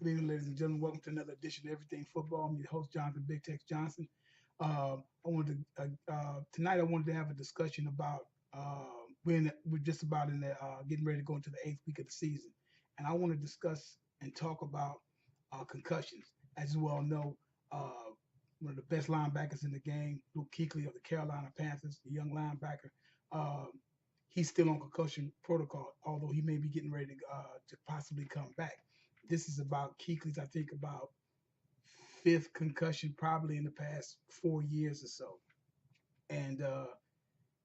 Good evening, ladies and gentlemen. Welcome to another edition of Everything Football. I'm your host, Jonathan Big Tex Johnson. I wanted tonight. I wanted to have a discussion about we're just about in the getting ready to go into the eighth week of the season, and I want to discuss and talk about concussions. As you all know, one of the best linebackers in the game, Luke Kuechly of the Carolina Panthers, the young linebacker. Uh, he's still on concussion protocol, although he may be getting ready to possibly come back. This is about Kuechly's, I think, about fifth concussion probably in the past 4 years or so. And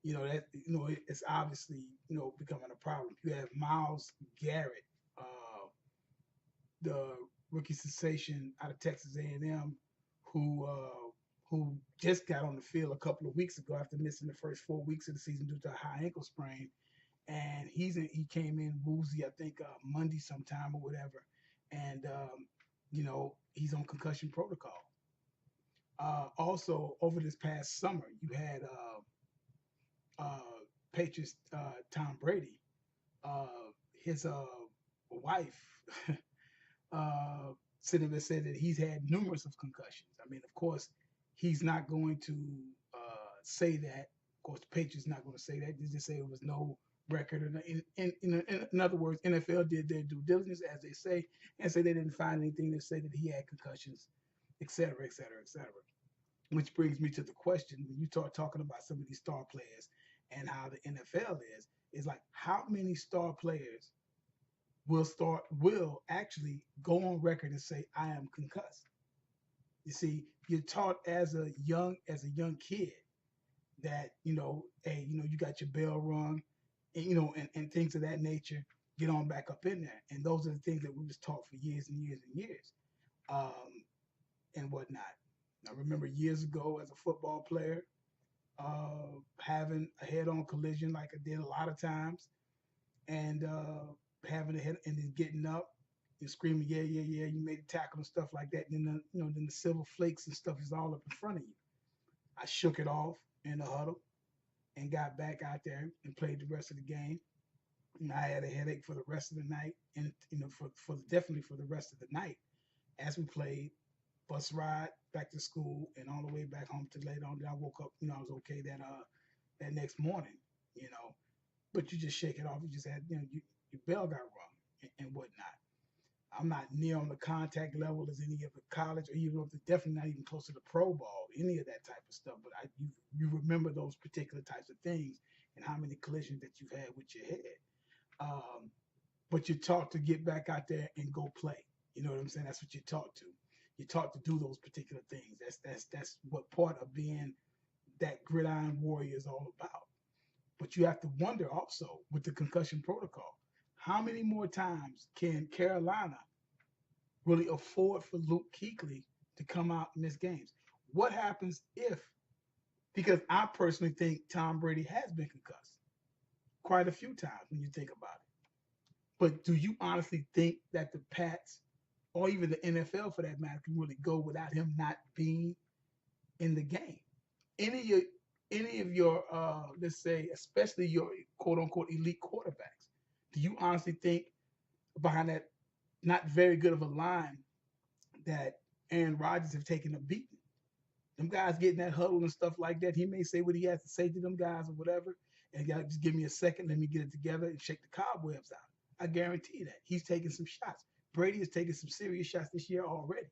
it's obviously becoming a problem. You have Miles Garrett, the rookie sensation out of Texas A&M, who who just got on the field a couple of weeks ago after missing the first 4 weeks of the season due to a high ankle sprain. And he came in woozy, I think Monday sometime or whatever, and he's on concussion protocol. Also, over this past summer, you had Patriots Tom Brady, his wife, uh, sitting there said that he's had numerous of concussions. I mean, of course, he's not going to say that. Of course, the Patriots not going to say that. They just say it was no record. In other words, NFL did their due diligence, as they say, and say they didn't find anything that said that he had concussions, et cetera, et cetera, et cetera. Which brings me to the question: when you start talking about some of these star players and how the NFL is like how many star players will actually go on record and say I am concussed. You see, you're taught as a young kid that hey, you got your bell rung, and, and things of that nature. Get on back up in there, and those are the things that we was taught for years and years and years, um, and whatnot. I remember years ago as a football player, having a head-on collision like I did a lot of times, and having a head and then getting up and screaming, yeah, yeah, yeah, you made a tackle and stuff like that. And then the silver flakes and stuff is all up in front of you. I shook it off in the huddle and got back out there and played the rest of the game. And I had a headache for the rest of the night, and for definitely for the rest of the night as we played bus ride back to school and all the way back home to later on. Then I woke up, I was okay that next morning, you know. But you just shake it off. You just had, your bell got rung and whatnot. I'm not near on the contact level as any of the college, or even if it's definitely not even close to the pro ball, any of that type of stuff. But you remember those particular types of things and how many collisions that you've had with your head. Um, but you're taught to get back out there and go play. You know what I'm saying? That's what you're taught to. You're taught to do those particular things. That's what part of being that gridiron warrior is all about. But you have to wonder also with the concussion protocol, how many more times can Carolina really afford for Luke Kuechly to come out and miss games? What happens if, because I personally think Tom Brady has been concussed quite a few times when you think about it. But do you honestly think that the Pats or even the NFL for that matter can really go without him not being in the game? Any of your let's say, especially your quote unquote elite quarterbacks, do you honestly think behind that not very good of a line that Aaron Rodgers have taken a beating? Them guys getting that huddle and stuff like that. He may say what he has to say to them guys or whatever, and y'all just give me a second, let me get it together and shake the cobwebs out. I guarantee that he's taking some shots. Brady is taking some serious shots this year already.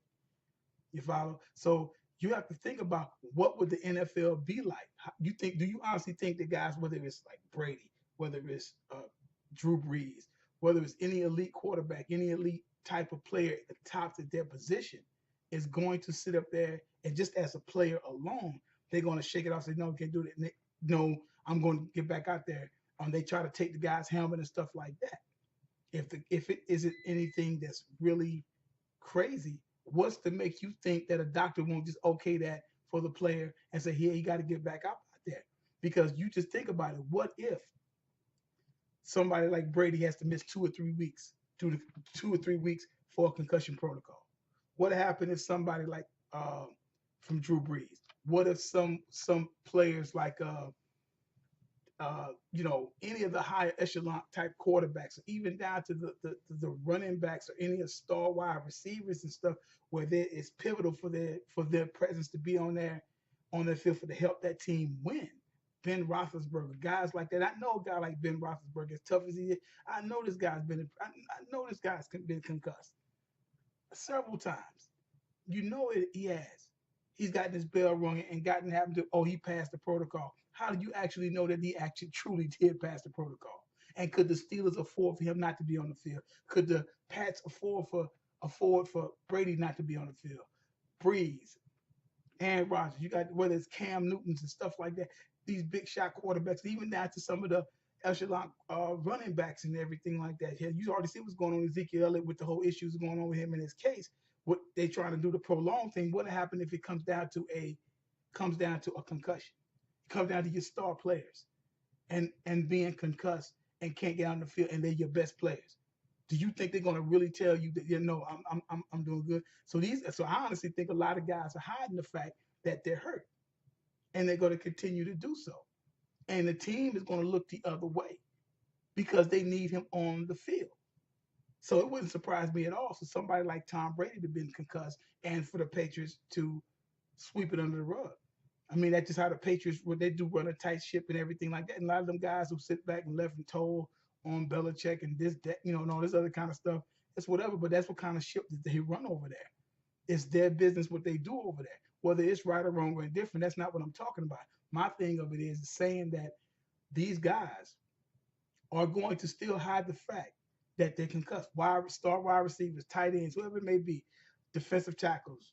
You follow? So you have to think about what would the NFL be like. You think? Do you honestly think that guys, whether it's like Brady, whether it's Drew Brees, whether it's any elite quarterback, any elite type of player at the top of their position, is going to sit up there and just as a player alone, they're going to shake it off and say, no, can't do that. No, I'm going to get back out there. They try to take the guy's helmet and stuff like that. If it isn't anything that's really crazy, what's to make you think that a doctor won't just okay that for the player and say, yeah, you got to get back out there? Because you just think about it. What if somebody like Brady has to miss 2 or 3 weeks, 2 or 3 weeks for a concussion protocol? What happened if somebody like from Drew Brees? What if some players like any of the higher echelon type quarterbacks, even down to the running backs or any of the star wide receivers and stuff, where it's pivotal for their presence to be on their field for to help that team win. Ben Roethlisberger, guys like that. I know a guy like Ben Roethlisberger, as tough as he is, I know this guy's been. I know this guy's been concussed several times. You know it. He has. He's gotten his bell rung and gotten happened to. Oh, he passed the protocol. How do you actually know that he actually truly did pass the protocol? And could the Steelers afford for him not to be on the field? Could the Pats afford for Brady not to be on the field? Breeze, Aaron Rodgers, you got whether it's Cam Newtons and stuff like that, these big shot quarterbacks, even down to some of the echelon running backs and everything like that. Yeah, you already see what's going on with Ezekiel Elliott with the whole issues going on with him in his case. What they trying to do the prolong thing? What happened if it comes down to a concussion? It comes down to your star players and being concussed and can't get on the field and they're your best players. Do you think they're going to really tell you that I'm doing good? So I honestly think a lot of guys are hiding the fact that they're hurt, and they're going to continue to do so. And the team is going to look the other way because they need him on the field. So it wouldn't surprise me at all for somebody like Tom Brady to have been concussed and for the Patriots to sweep it under the rug. I mean, that's just how the Patriots, what they do, run a tight ship and everything like that. And a lot of them guys who sit back and left and told on Belichick and this, that, and all this other kind of stuff, it's whatever. But that's what kind of ship that they run over there. It's their business what they do over there. Whether it's right or wrong or indifferent, that's not what I'm talking about. My thing of it is saying that these guys are going to still hide the fact that they concussed. Star wide receivers, tight ends, whoever it may be, defensive tackles,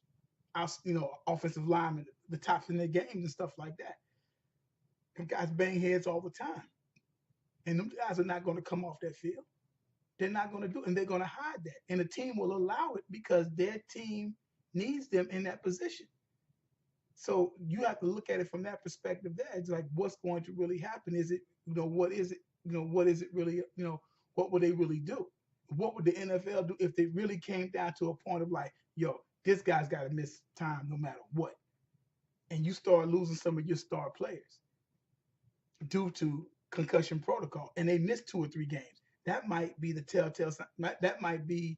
offensive linemen, the tops in their games and stuff like that. Them guys bang heads all the time. And them guys are not going to come off that field. They're not going to do it, and they're going to hide that. And the team will allow it because their team needs them in that position. So you have to look at it from that perspective there. It's like, what's going to really happen? Is it, what is it, what is it really, what would they really do? What would the NFL do if they really came down to a point of like, yo, this guy's got to miss time no matter what? And you start losing some of your star players due to concussion protocol, and they missed 2 or 3 games. That might be the telltale sign. That might be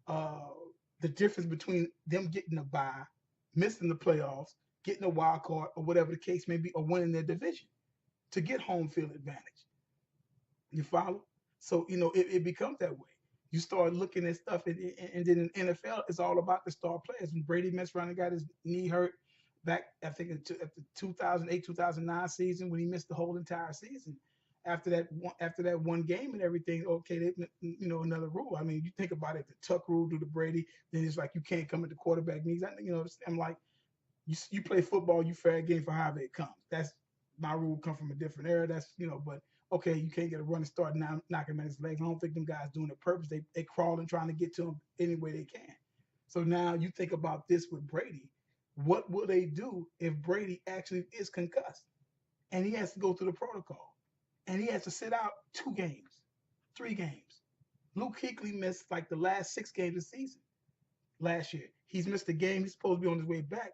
the difference between them getting a bye, missing the playoffs, getting a wild card, or whatever the case may be, or winning their division to get home field advantage. You follow? So, it becomes that way. You start looking at stuff, and then in NFL, it's all about the star players. When Brady messed around and got his knee hurt back, I think, at the 2008, 2009 season, when he missed the whole entire season. After that one game and everything, okay, another rule. I mean, you think about it, the Tuck rule to the Brady, then it's like you can't come at the quarterback knees. I'm like, you play football, you fair game for however it comes. That's my rule. Come from a different era. That's but okay, you can't get a running start now, knock him at his legs. I don't think them guys doing it purpose. They crawling trying to get to him any way they can. So now you think about this with Brady. What will they do if Brady actually is concussed and he has to go through the protocol and he has to sit out 2 games, 3 games? Luke Kuechly missed like the last 6 games of the season last year. He's missed a game. He's supposed to be on his way back.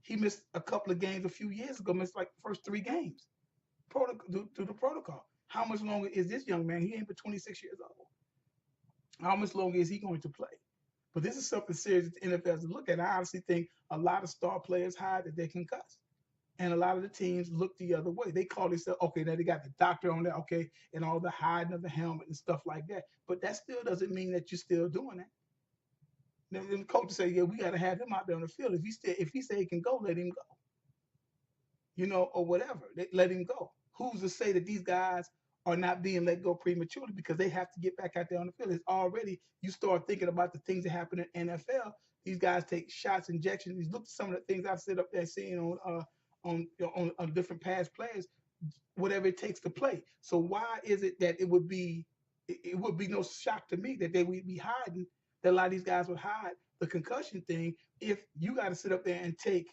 He missed a couple of games a few years ago, missed like the first 3 games through the protocol. How much longer is this young man? He ain't but 26 years old. How much longer is he going to play? But this is something serious that the NFL has to look at. I honestly think a lot of star players hide that they concussed. And a lot of the teams look the other way. They call themselves, okay, now they got the doctor on there, okay, and all the hiding of the helmet and stuff like that. But that still doesn't mean that you're still doing that. The coach say, yeah, we got to have him out there on the field. If he say he can go, let him go. Or whatever. Let him go. Who's to say that these guys are not being let go prematurely because they have to get back out there on the field? It's already, you start thinking about the things that happen in NFL. These guys take shots, injections. You look at some of the things I've sit up there seeing on different past players, whatever it takes to play. So why is it that it would be no shock to me that they would be hiding, that a lot of these guys would hide the concussion thing if you got to sit up there and take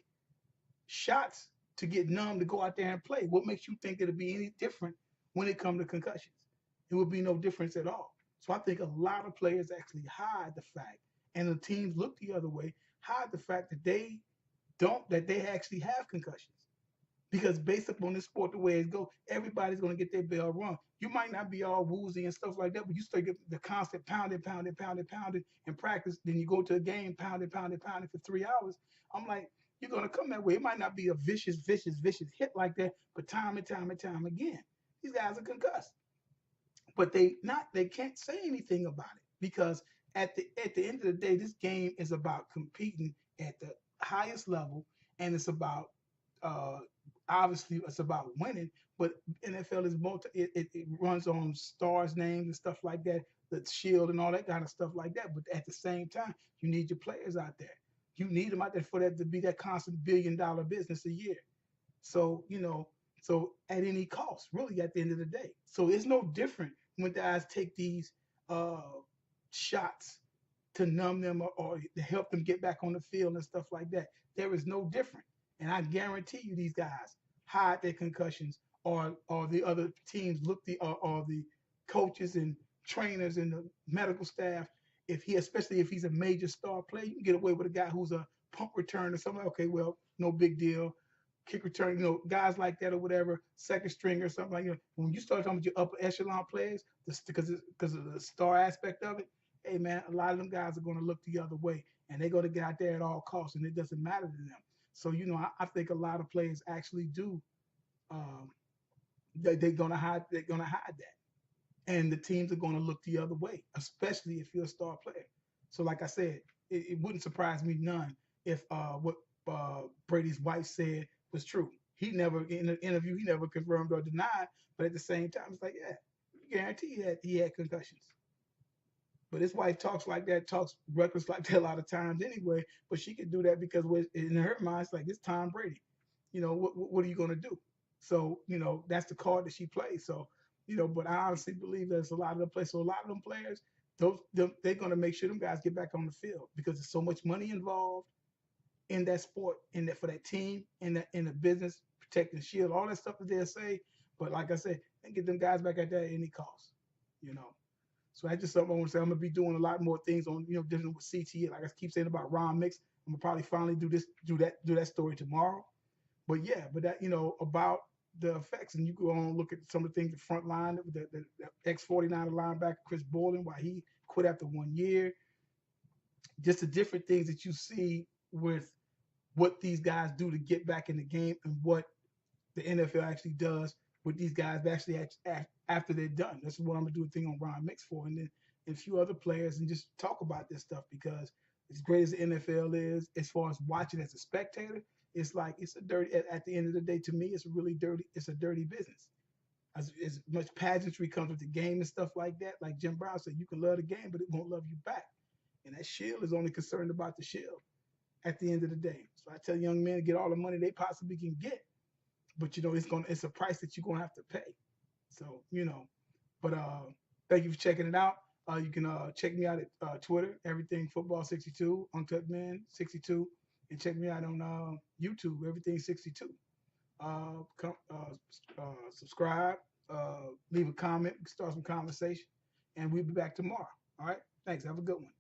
shots to get numb to go out there and play? What makes you think it'll be any different when it comes to concussions? It would be no difference at all. So I think a lot of players actually hide the fact, and the teams look the other way, hide the fact that they actually have concussions. because based upon this sport, the way it goes, everybody's going to get their bell rung. You might not be all woozy and stuff like that, but you start getting the constant pounding in practice. Then you go to a game, pounding for 3 hours. I'm like, you're going to come that way. It might not be a vicious hit like that, but time again, these guys are concussed. But they can't say anything about it because at the end of the day, this game is about competing at the highest level, and it's about uh, obviously it's about winning. But NFL is it runs on stars names and stuff like that, the shield and all that kind of stuff like that. But at the same time, you need your players out there. You need them out there for that to be that constant $1 billion business a year. So, so at any cost, really, at the end of the day. So it's no different when guys take these uh, shots to numb them or to help them get back on the field and stuff like that. There is no different. And I guarantee you, these guys hide their concussions, or the other teams look or the coaches and trainers and the medical staff. If he, especially if he's a major star player, you can get away with a guy who's a punt return or something. Okay, well, no big deal. Kick return, guys like that or whatever, second string or something like that. When you start talking about your upper echelon players, because of the star aspect of it, hey man, a lot of them guys are going to look the other way, and they're going to get out there at all costs, and it doesn't matter to them. So I think a lot of players actually do. Um, they're going to hide. They're going to hide that, and the teams are going to look the other way, especially if you're a star player. So, like I said, it wouldn't surprise me none if what Brady's wife said was true. He never in the interview he never confirmed or denied, but at the same time, it's like, yeah, guarantee he had concussions. But his wife talks like that, talks reckless like that a lot of times anyway. But she could do that because in her mind, it's like it's Tom Brady. What are you going to do? So that's the card that she plays. So but I honestly believe there's a lot of them players. So a lot of them players, they're going to make sure them guys get back on the field because there's so much money involved in that sport, in that for that team, in the business, protecting shield, all that stuff that they'll say. But like I said, they get them guys back at that at any cost. You know. So that's just something I want to say. I'm gonna be doing a lot more things on, dealing with CT. Like I keep saying about Ron Mix, I'm gonna probably finally do that story tomorrow. But yeah, but that about the effects, and you go on and look at some of the things the front line, the X49 linebacker Chris Bolden, why he quit after 1 year. Just the different things that you see with what these guys do to get back in the game and what the NFL actually does with these guys actually after they're done. That's what I'm gonna do a thing on Ron Mix for, and then a few other players, and just talk about this stuff because as great as the NFL is, as far as watching as a spectator, it's like it's a dirty. At the end of the day, to me, it's a really dirty. It's a dirty business. As much pageantry comes with the game and stuff like that. Like Jim Brown said, you can love the game, but it won't love you back. And that shield is only concerned about the shield at the end of the day. So I tell young men to get all the money they possibly can get, but it's a price that you're gonna have to pay. So but thank you for checking it out. You can check me out at Twitter, everything football 62, Uncut Man 62, and check me out on YouTube, everything 62. Subscribe, leave a comment, start some conversation, and we'll be back tomorrow. All right, thanks. Have a good one.